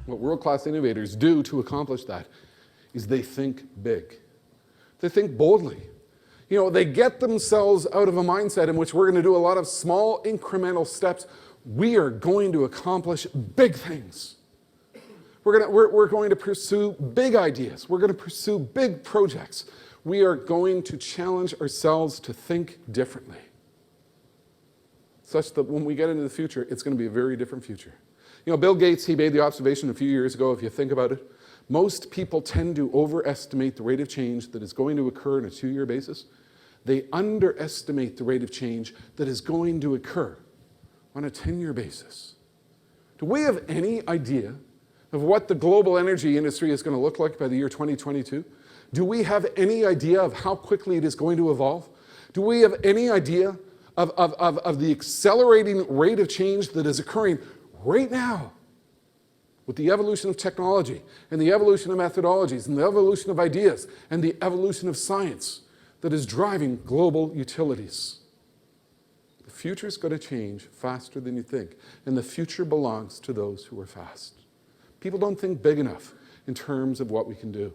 What world-class innovators do to accomplish that is they think big. They think boldly. You know, they get themselves out of a mindset in which we're going to do a lot of small incremental steps. We are going to accomplish big things. We're going to pursue big ideas. We're going to pursue big projects. We are going to challenge ourselves to think differently, such that when we get into the future, it's going to be a very different future. You know, Bill Gates, he made the observation a few years ago, if you think about it, most people tend to overestimate the rate of change that is going to occur on a 2-year basis. They underestimate the rate of change that is going to occur on a 10-year basis. Do we have any idea of what the global energy industry is going to look like by the year 2022? Do we have any idea of how quickly it is going to evolve? Do we have any idea of the accelerating rate of change that is occurring right now with the evolution of technology and the evolution of methodologies and the evolution of ideas and the evolution of science that is driving global utilities? The future is going to change faster than you think, and the future belongs to those who are fast. People don't think big enough in terms of what we can do.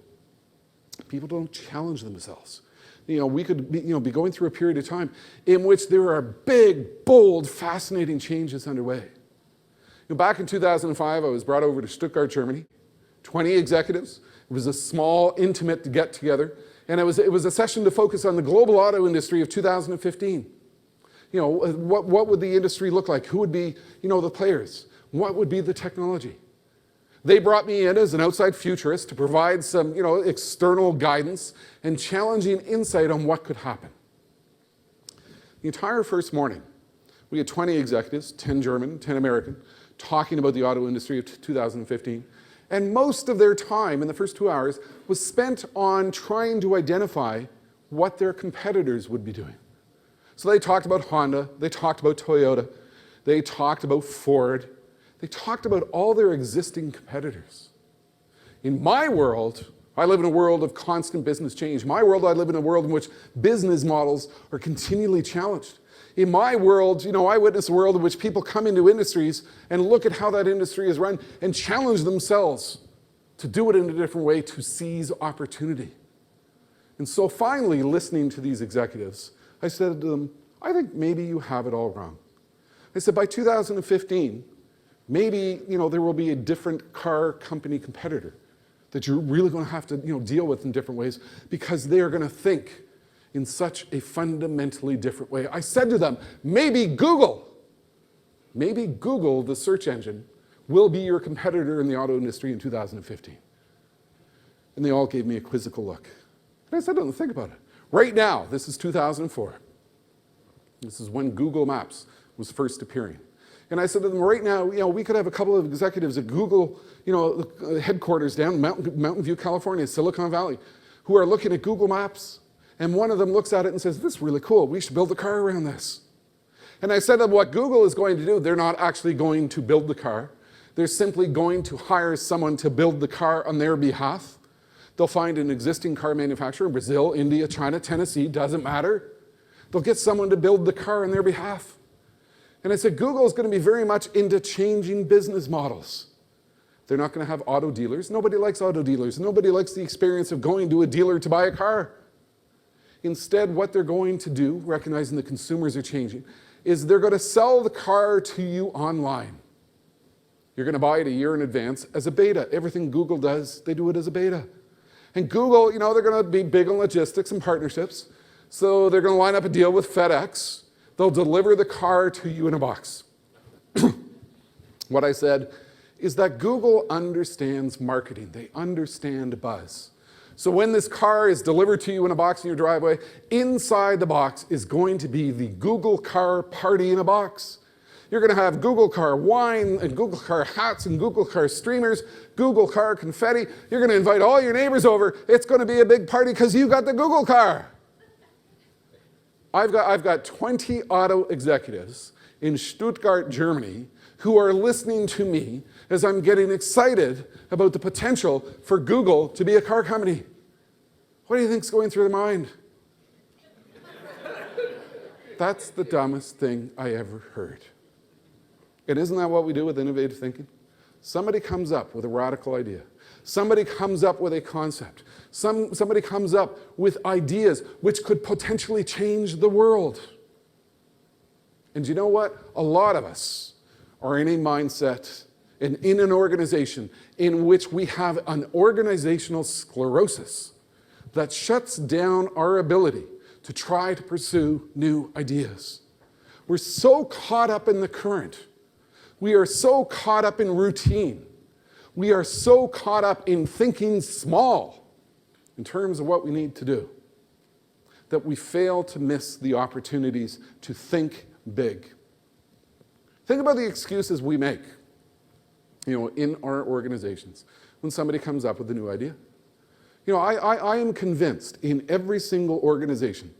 People don't challenge themselves. You know, we could be going through a period of time in which there are big, bold, fascinating changes underway. You know, back in 2005, I was brought over to Stuttgart, Germany, 20 executives. It was a small, intimate get-together, and it was a session to focus on the global auto industry of 2015. You know, what would the industry look like? Who would be, the players? What would be the technology? They brought me in as an outside futurist to provide some, external guidance and challenging insight on what could happen. The entire first morning, we had 20 executives, 10 German, 10 American, talking about the auto industry of 2015. And most of their time in the first 2 hours was spent on trying to identify what their competitors would be doing. So they talked about Honda, they talked about Toyota, they talked about Ford, they talked about all their existing competitors. In my world, I live in a world of constant business change. In my world, I live in a world in which business models are continually challenged. In my world, I witness a world in which people come into industries and look at how that industry is run and challenge themselves to do it in a different way, to seize opportunity. And so finally, listening to these executives, I said to them, I think maybe you have it all wrong. I said, by 2015, maybe, there will be a different car company competitor that you're really going to have to, deal with in different ways because they are going to think in such a fundamentally different way. I said to them, maybe Google, the search engine, will be your competitor in the auto industry in 2015. And they all gave me a quizzical look. And I said to them, think about it. Right now, this is 2004. This is when Google Maps was first appearing. And I said to them, right now, we could have a couple of executives at Google, headquarters down in Mountain View, California, Silicon Valley, who are looking at Google Maps. And one of them looks at it and says, this is really cool. We should build a car around this. And I said to them, what Google is going to do, they're not actually going to build the car. They're simply going to hire someone to build the car on their behalf. They'll find an existing car manufacturer in Brazil, India, China, Tennessee, doesn't matter. They'll get someone to build the car on their behalf. And I said, Google is going to be very much into changing business models. They're not going to have auto dealers. Nobody likes auto dealers. Nobody likes the experience of going to a dealer to buy a car. Instead, what they're going to do, recognizing the consumers are changing, is they're going to sell the car to you online. You're going to buy it a year in advance as a beta. Everything Google does, they do it as a beta. And Google, they're going to be big on logistics and partnerships. So they're going to line up a deal with FedEx. They'll deliver the car to you in a box. What I said is that Google understands marketing. They understand buzz. So when this car is delivered to you in a box in your driveway, inside the box is going to be the Google car party in a box. You're going to have Google car wine and Google car hats and Google car streamers, Google car confetti. You're going to invite all your neighbors over. It's going to be a big party because you got the Google car. I've got 20 auto executives in Stuttgart, Germany, who are listening to me as I'm getting excited about the potential for Google to be a car company. What do you think's going through their mind? That's the dumbest thing I ever heard. And isn't that what we do with innovative thinking? somebody comes up with a radical idea. Somebody comes up with a concept. Somebody comes up with ideas which could potentially change the world. And you know what? A lot of us are in a mindset and in an organization in which we have an organizational sclerosis that shuts down our ability to try to pursue new ideas. We're so caught up in the current. We are so caught up in routine. We are so caught up in thinking small in terms of what we need to do that we fail to miss the opportunities to think big. Think about the excuses we make, in our organizations when somebody comes up with a new idea. I am convinced in every single organization,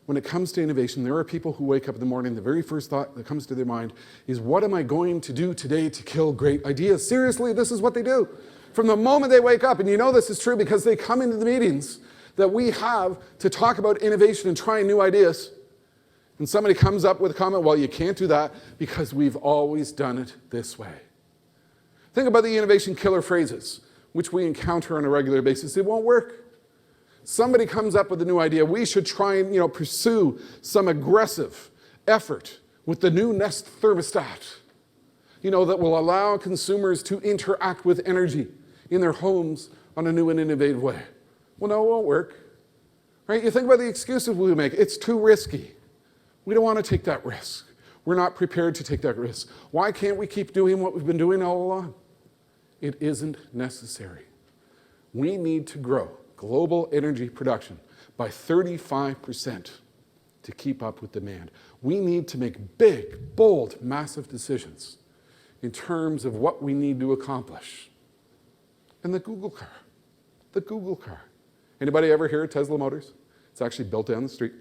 when it comes to innovation, there are people who wake up in the morning, the very first thought that comes to their mind is, what am I going to do today to kill great ideas? Seriously, this is what they do. From the moment they wake up, and this is true because they come into the meetings that we have to talk about innovation and trying new ideas, and somebody comes up with a comment, well, you can't do that because we've always done it this way. Think about the innovation killer phrases, which we encounter on a regular basis. It won't work. Somebody comes up with a new idea. We should try and pursue some aggressive effort with the new Nest thermostat, that will allow consumers to interact with energy in their homes on a new and innovative way. Well, no, it won't work. Right? You think about the excuses we make. It's too risky. We don't want to take that risk. We're not prepared to take that risk. Why can't we keep doing what we've been doing all along? It isn't necessary. We need to grow global energy production by 35% to keep up with demand. We need to make big, bold, massive decisions in terms of what we need to accomplish. And the Google car. Anybody ever hear of Tesla Motors? It's actually built down the street,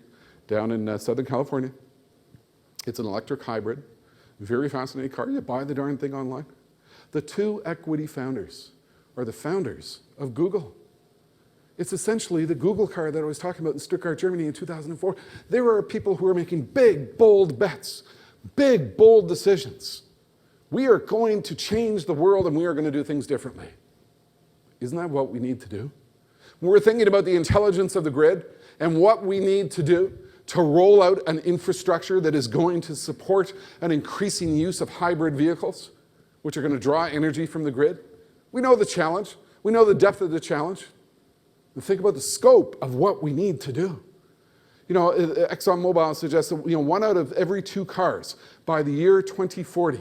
down in Southern California. It's an electric hybrid, very fascinating car. You buy the darn thing online. The two equity founders are the founders of Google. It's essentially the Google car that I was talking about in Stuttgart, Germany in 2004. There are people who are making big, bold bets, big, bold decisions. We are going to change the world and we are going to do things differently. Isn't that what we need to do? When we're thinking about the intelligence of the grid and what we need to do to roll out an infrastructure that is going to support an increasing use of hybrid vehicles, which are going to draw energy from the grid, we know the challenge. We know the depth of the challenge. And think about the scope of what we need to do. ExxonMobil suggests that 1 out of every 2 cars by the year 2040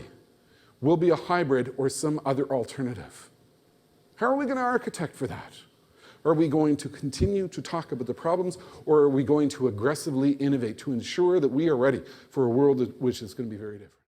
will be a hybrid or some other alternative. How are we going to architect for that? Are we going to continue to talk about the problems, or are we going to aggressively innovate to ensure that we are ready for a world which is going to be very different?